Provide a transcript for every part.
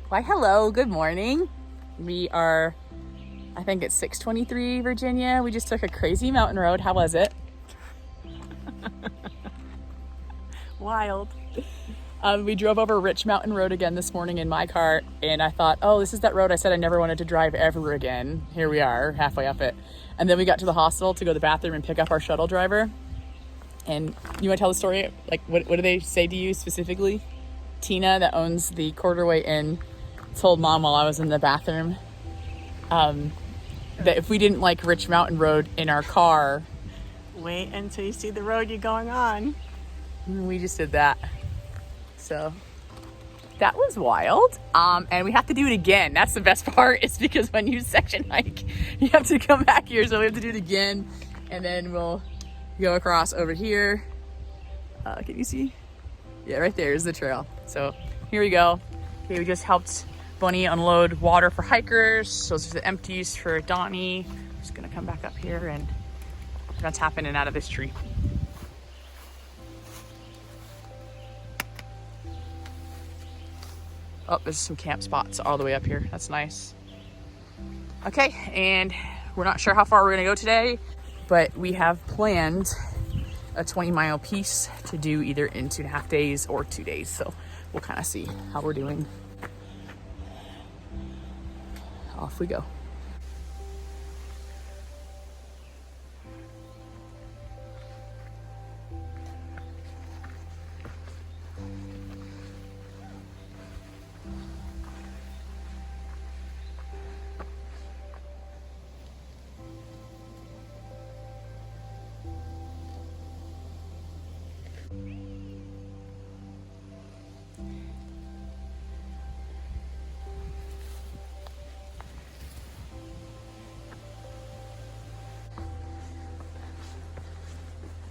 Why, hello, good morning. We are, I think it's 623 Virginia. We just took a crazy mountain road. How was it? Wild. We drove over Rich Mountain Road again this morning in my car, and I thought, oh, this is that road I said I never wanted to drive ever again. Here we are, halfway up it. And then we got to the hostel to go to the bathroom and pick up our shuttle driver. And you want to tell the story? Like, what do they say to you specifically? Tina, that owns the Quarterway Inn, told Mom while I was in the bathroom that if we didn't like Rich Mountain Road in our car, wait until you see the road you're going on. We just did that. So that was wild. And we have to do it again. That's the best part, is because when you section hike, you have to come back here. So we have to do it again. And then we'll go across over here. Can you see? Yeah, right there is the trail. So here we go. Okay, we just helped Bunny unload water for hikers. Those are the empties for Donnie. Just gonna come back up here and we're gonna tap in and out of this tree. Oh, there's some camp spots all the way up here. That's nice. Okay, and we're not sure how far we're gonna go today, but we have planned a 20-mile piece to do either in 2.5 days or 2 days. So we'll kind of see how we're doing. Off we go.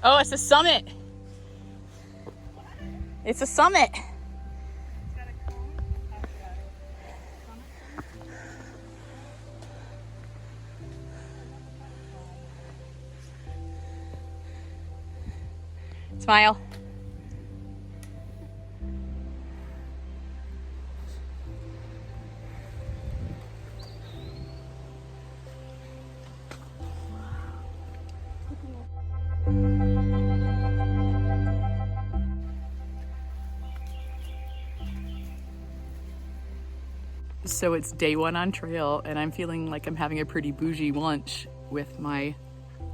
Oh, it's a summit. It's a summit. Smile. So it's day one on trail, and I'm feeling like I'm having a pretty bougie lunch with my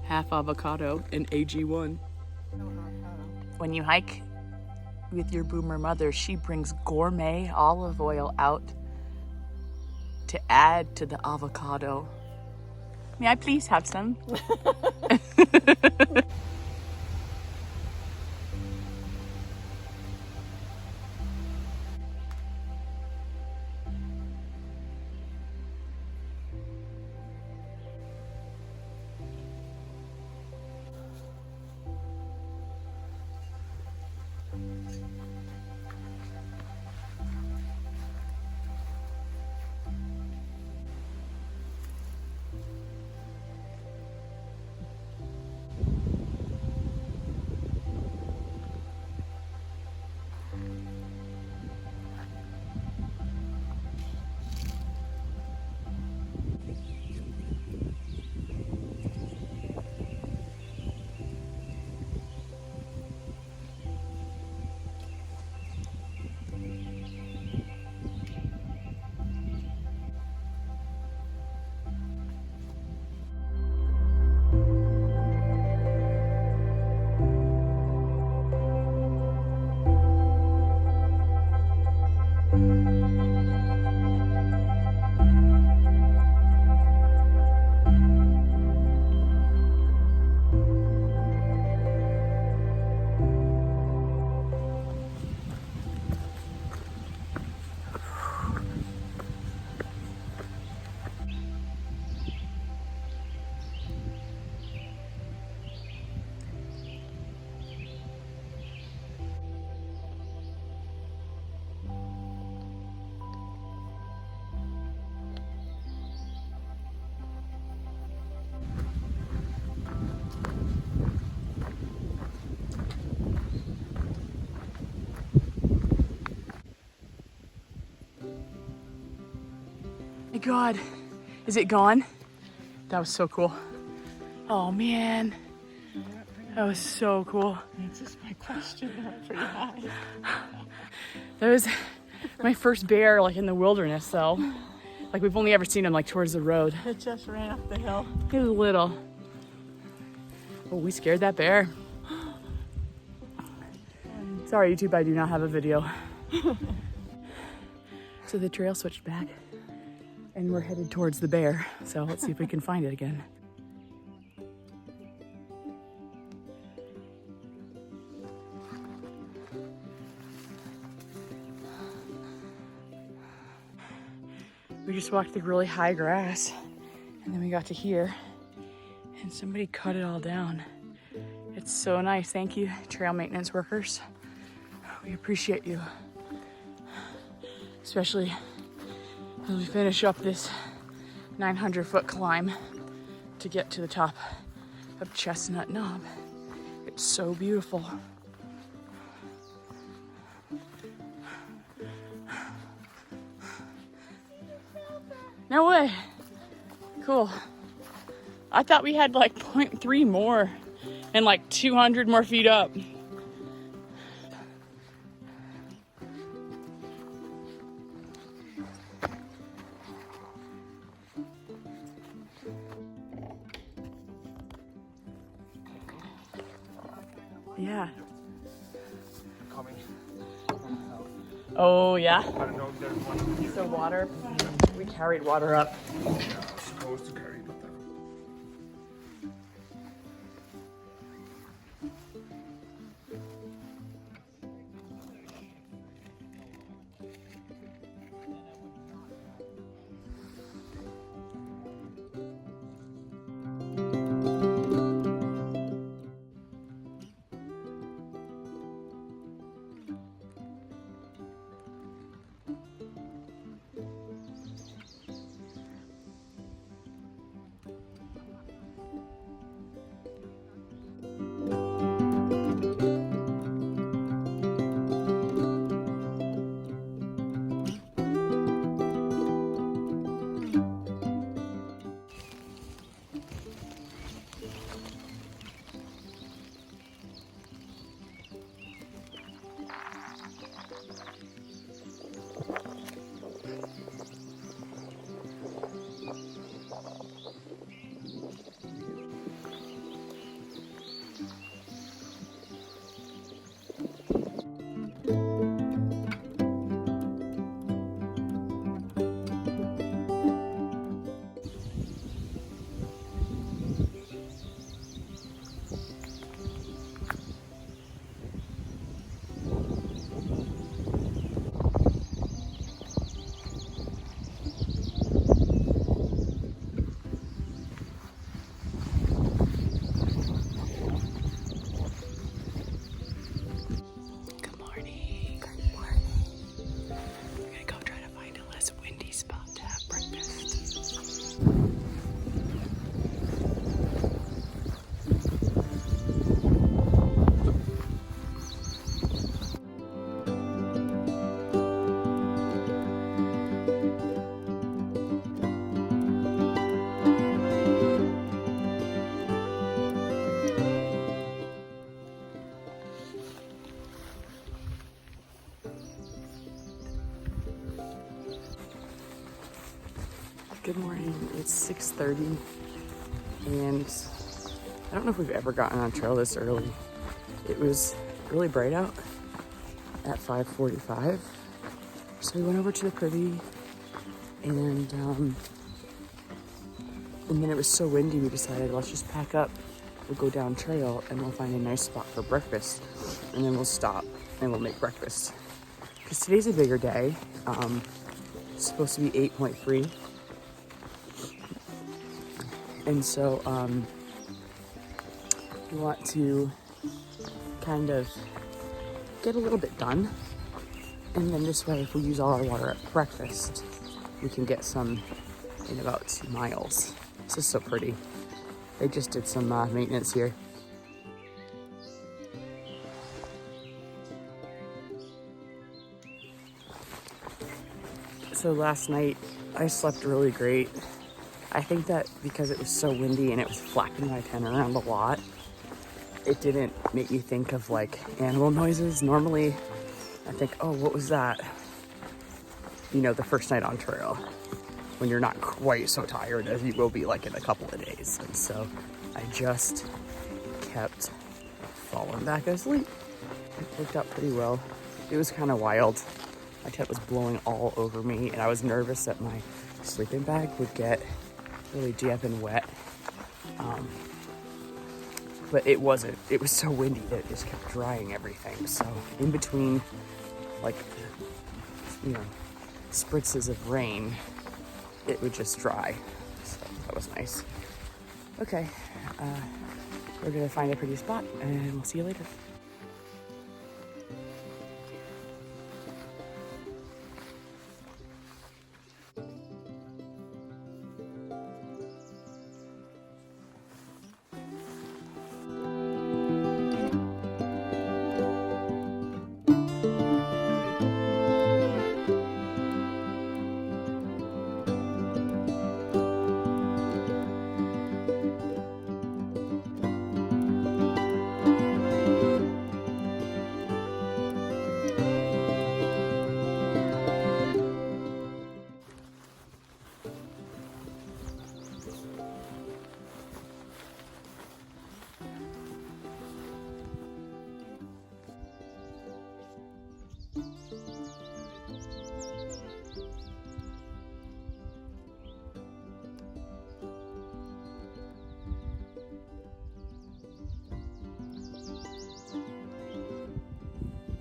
half avocado and AG1. When you hike with your boomer mother, she brings gourmet olive oil out to add to the avocado. May I please have some? God. Is it gone? That was so cool. Oh man. That was so cool. That's just my question. They went pretty high. That was my first bear like in the wilderness though. Like we've only ever seen him like towards the road. It just ran up the hill. He was little. Oh, we scared that bear. Sorry YouTube, I do not have a video. So the trail switched back and we're headed towards the bear. So let's see if we can find it again. We just walked through really high grass and then we got to here and somebody cut it all down. It's so nice. Thank you, trail maintenance workers. We appreciate you. Especially as we finish up this 900-foot climb to get to the top of Chestnut Knob. It's so beautiful. No way. Cool. I thought we had like 0.3 more and like 200 more feet up. Yeah. Coming. Oh, yeah. I don't know if there's one here. So water, we carried water up. Yeah, I'm supposed to carry it, but Good morning, it's 6:30 and I don't know if we've ever gotten on trail this early. It was really bright out at 5:45. So we went over to the privy and then it was so windy we decided let's just pack up. We'll go down trail and we'll find a nice spot for breakfast and then we'll stop and we'll make breakfast. Because today's a bigger day. It's supposed to be 8.3. And so we want to kind of get a little bit done. And then this way, if we use all our water at breakfast, we can get some in about 2 miles. This is so pretty. They just did some maintenance here. So last night I slept really great. I think that because it was so windy and it was flapping my pen around a lot, it didn't make me think of like animal noises. Normally, I think, oh, what was that? You know, the first night on trail, when you're not quite so tired as you will be like in a couple of days. And so I just kept falling back asleep. It worked out pretty well. It was kind of wild. My tent was blowing all over me, and I was nervous that my sleeping bag would get really damp and wet. But it wasn't. It was so windy that it just kept drying everything. So in between, like, you know, spritzes of rain, it would just dry. So that was nice. Okay, we're gonna find a pretty spot, and we'll see you later.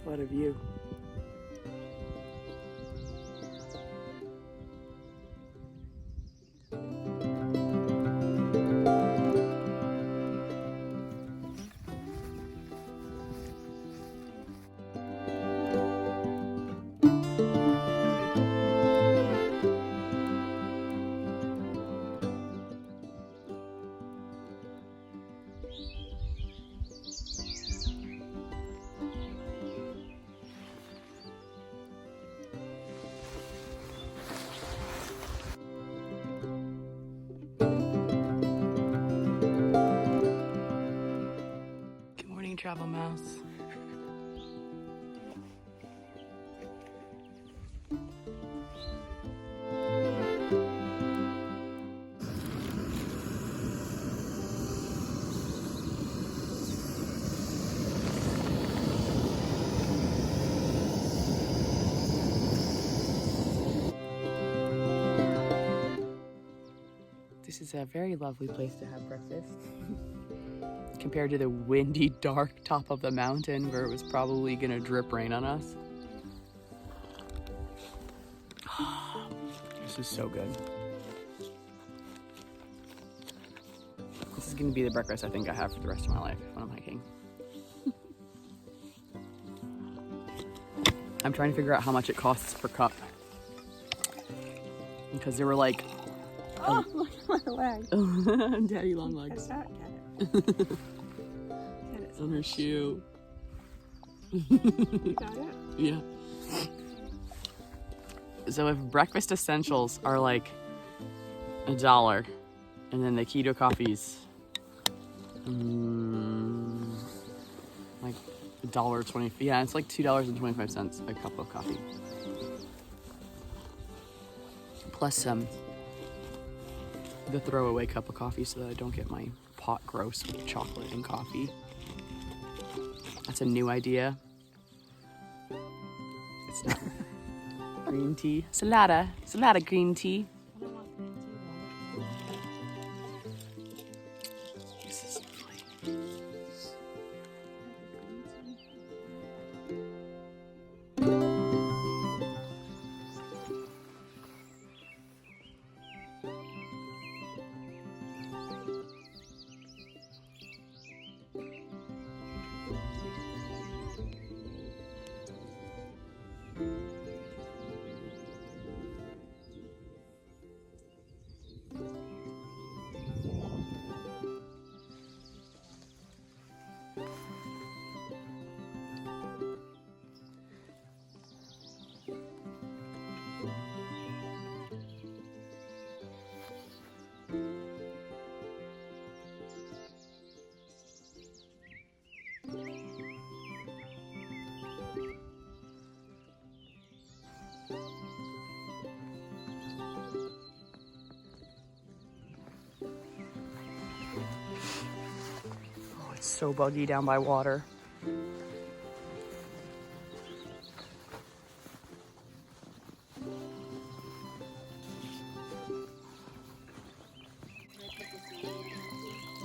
What a view. Good morning, Travel Mouse. This is a very lovely place to have breakfast. Compared to the windy, dark top of the mountain where it was probably gonna drip rain on us. This is so good. This is gonna be the breakfast I think I have for the rest of my life when I'm hiking. I'm trying to figure out how much it costs per cup. Because they were like, Oh, look at my leg. Daddy long legs. Get it. Get it. On her shoe. You got it? Yeah. So if breakfast essentials are like $1, and then the keto coffees, like $1.20. Yeah, it's like $2.25 a cup of coffee. Plus the throwaway cup of coffee so that I don't get my pot gross with chocolate and coffee. That's a new idea. It's not green tea. Salada green tea. I don't want green tea though. This is lovely. It's so buggy down by water.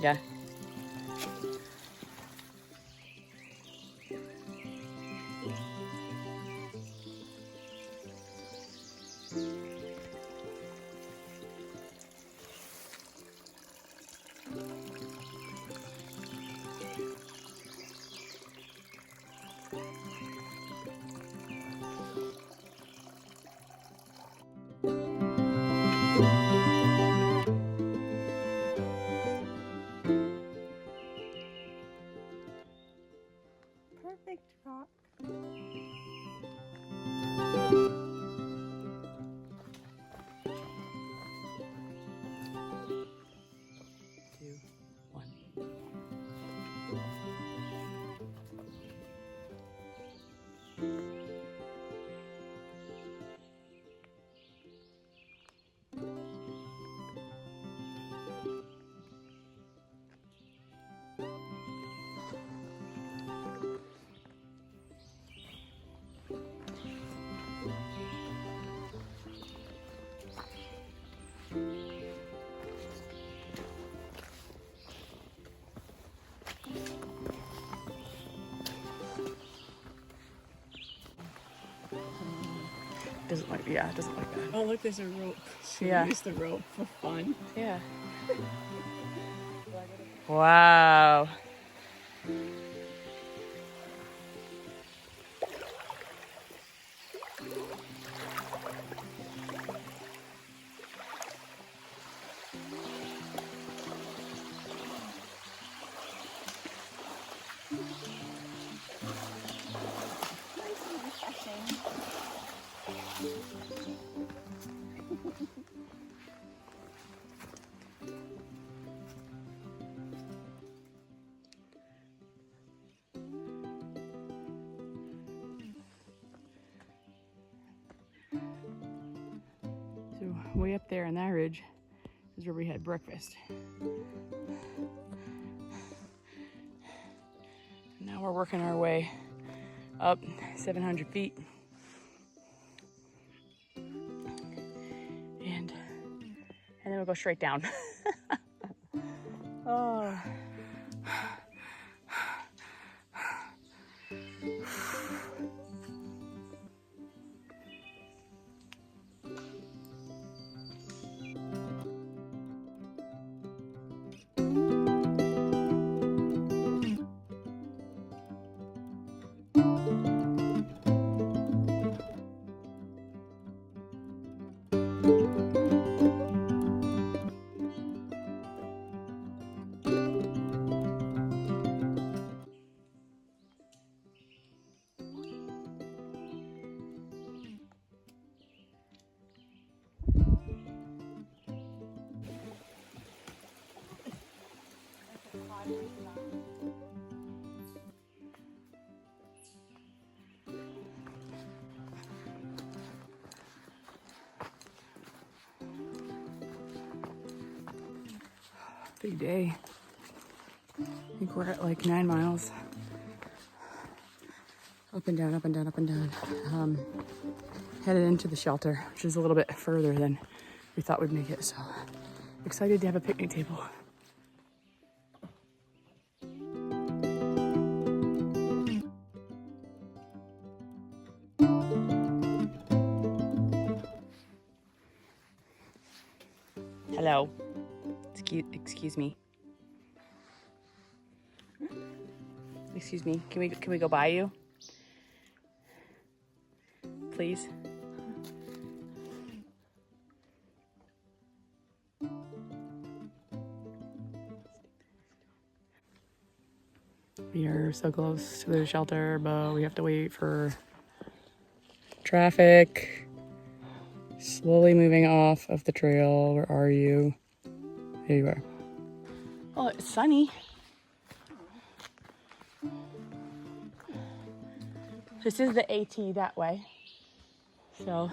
Yeah. Perfect rock. Two, one. Doesn't like, yeah, it doesn't like that. Oh, look, there's a rope. Should Yeah. we use the rope for fun? Yeah. Wow. So way up there on that ridge is where we had breakfast. Now we're working our way up 700 feet. And then we'll go straight down. Oh. Big day. I think we're at like 9 miles. Up and down, up and down, up and down. Headed into the shelter, which is a little bit further than we thought we'd make it. So excited to have a picnic table. Hello. Excuse me. Excuse me. Can we go by you? Please. We are so close to the shelter, but we have to wait for traffic. Slowly moving off of the trail. Where are you? Here you are. Oh, it's sunny. This is the AT that way. So.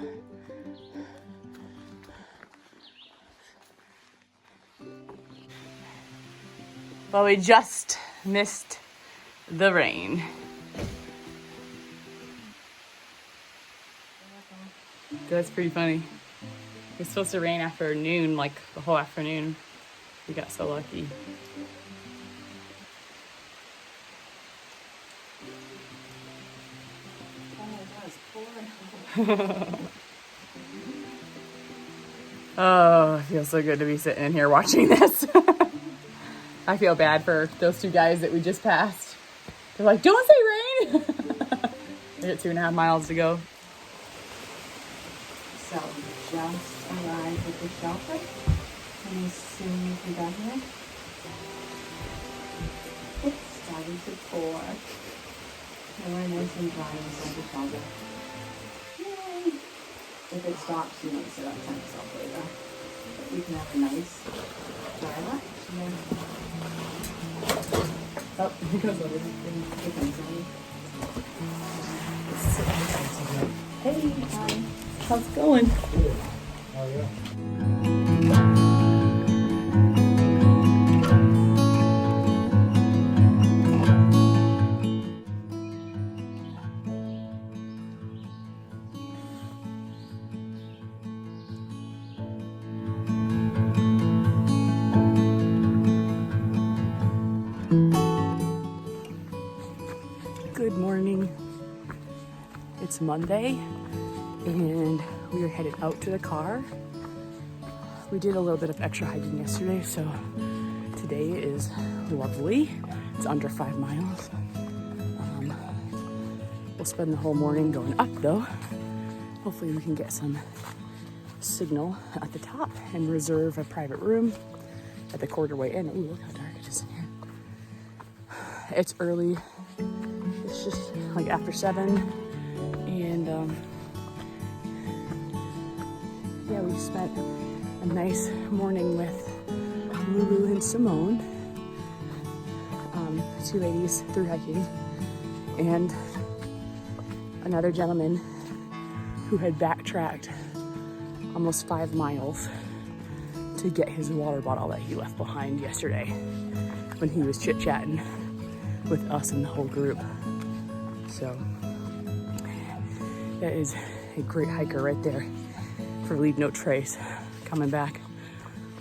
Well, we just missed the rain. That's pretty funny. It was supposed to rain after noon, like the whole afternoon. We got so lucky. Oh, it feels so good to be sitting in here watching this. I feel bad for those two guys that we just passed. They're like, don't say rain. We got 2.5 miles to go. So we just arrived at the shelter. And as soon as we got here, it started to pour. And we're nice and dry inside the shelter. Yay! If it stops, you might sit outside yourself later. But you can have a nice dry lunch. Oh, here goes everything. Hey, hi. How's it going? Oh, yeah. Good morning. It's Monday and we are headed out to the car. We did a little bit of extra hiking yesterday, so today is lovely. It's under 5 miles. We'll spend the whole morning going up though. Hopefully we can get some signal at the top and reserve a private room at the quarterway inn. Ooh, look how dark it is in here. It's early. It's just like after 7, and yeah, we spent a nice morning with Lulu and Simone, two ladies through hiking, and another gentleman who had backtracked almost 5 miles to get his water bottle that he left behind yesterday when he was chit-chatting with us and the whole group. So that is a great hiker right there for Leave No Trace, coming back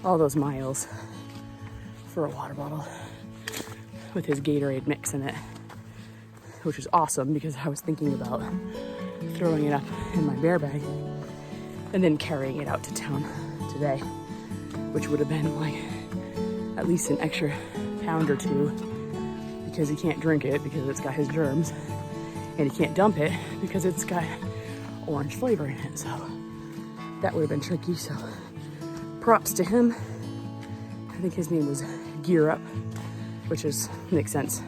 all those miles for a water bottle with his Gatorade mix in it, which is awesome because I was thinking about throwing it up in my bear bag and then carrying it out to town today, which would have been like at least an extra pound or 2, because he can't drink it because it's got his germs, and he can't dump it because it's got orange flavor in it. So that would have been tricky. So props to him. I think his name was Gear Up, which makes sense.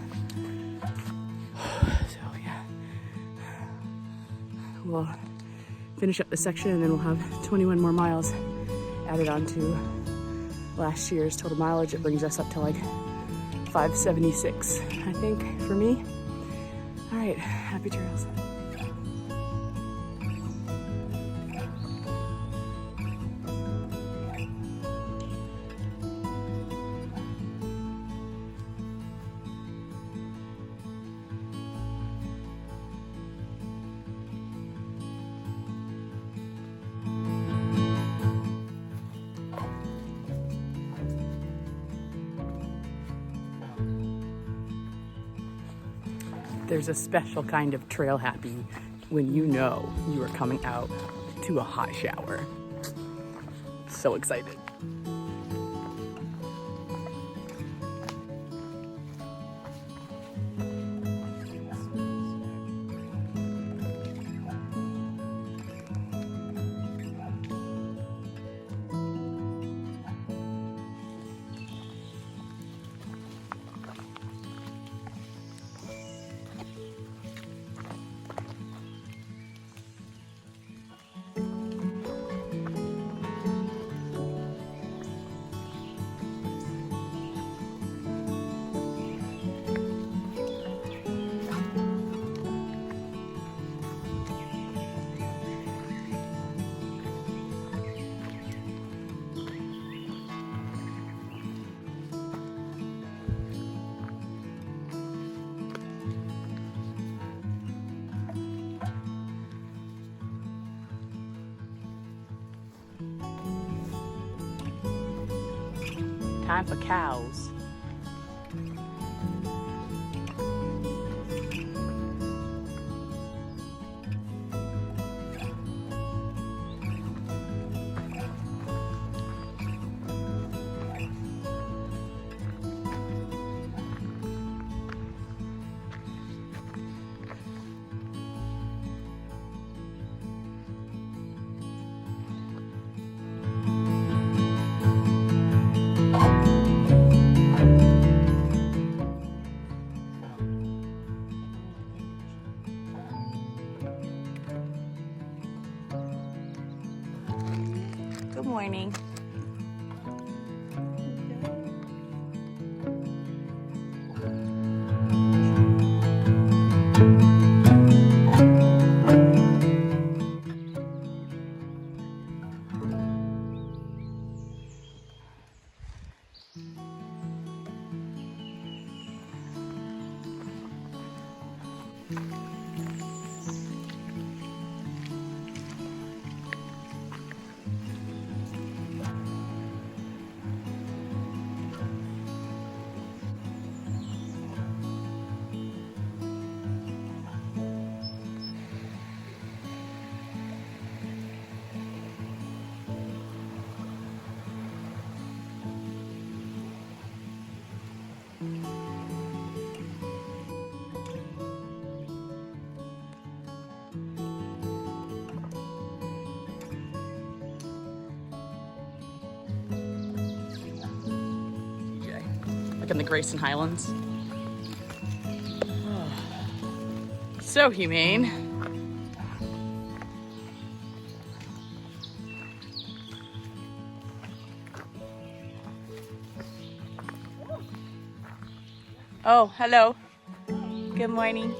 So yeah, we'll finish up this section and then we'll have 21 more miles added on to last year's total mileage. It brings us up to like 576, I think, for me. All right, happy trails. There's a special kind of trail happy when you know you are coming out to a hot shower. So excited. time for cows. Good morning. Like in the Grayson Highlands. Oh, so humane. Oh, hello. Good morning.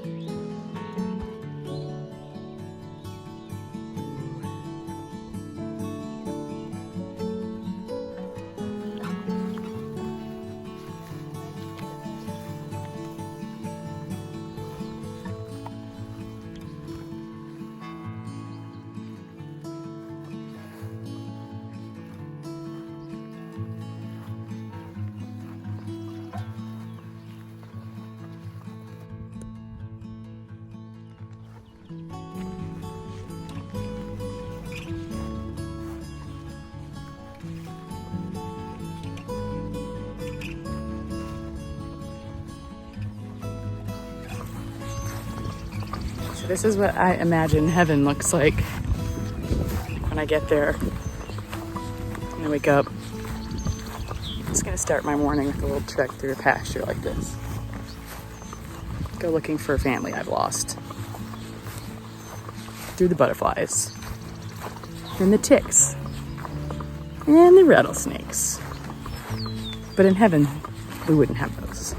So this is what I imagine heaven looks like when I get there. When I wake up, I'm just gonna start my morning with a little trek through a pasture like this. Go looking for a family I've lost. Through the butterflies, and the ticks, and the rattlesnakes. But in heaven, we wouldn't have those.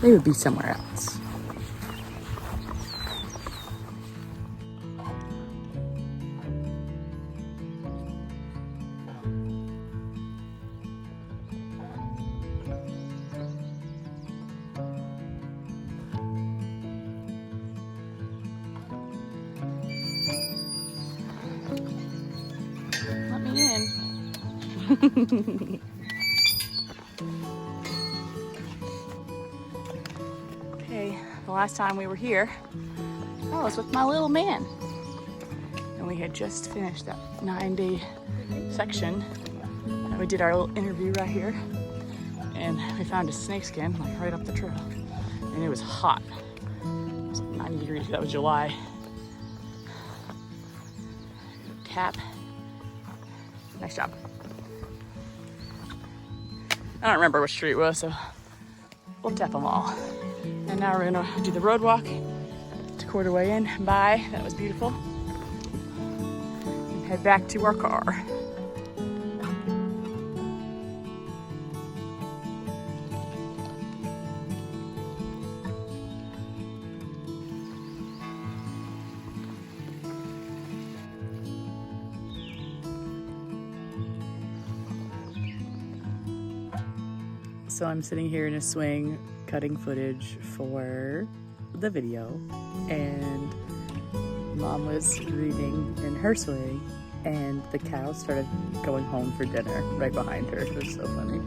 They would be somewhere else. Let me in. Okay, the last time we were here, I was with my little man. And we had just finished that 9-day section. And we did our little interview right here. And we found a snakeskin, like right up the trail. And it was hot. It was 90 degrees, that was July. Tap. Nice job. I don't remember which street it was, so we'll tap them all. And now we're gonna do the road walk to quarter way in. Bye, that was beautiful. And head back to our car. So I'm sitting here in a swing cutting footage for the video, and Mom was reading in her swing, and the cows started going home for dinner right behind her. It was so funny.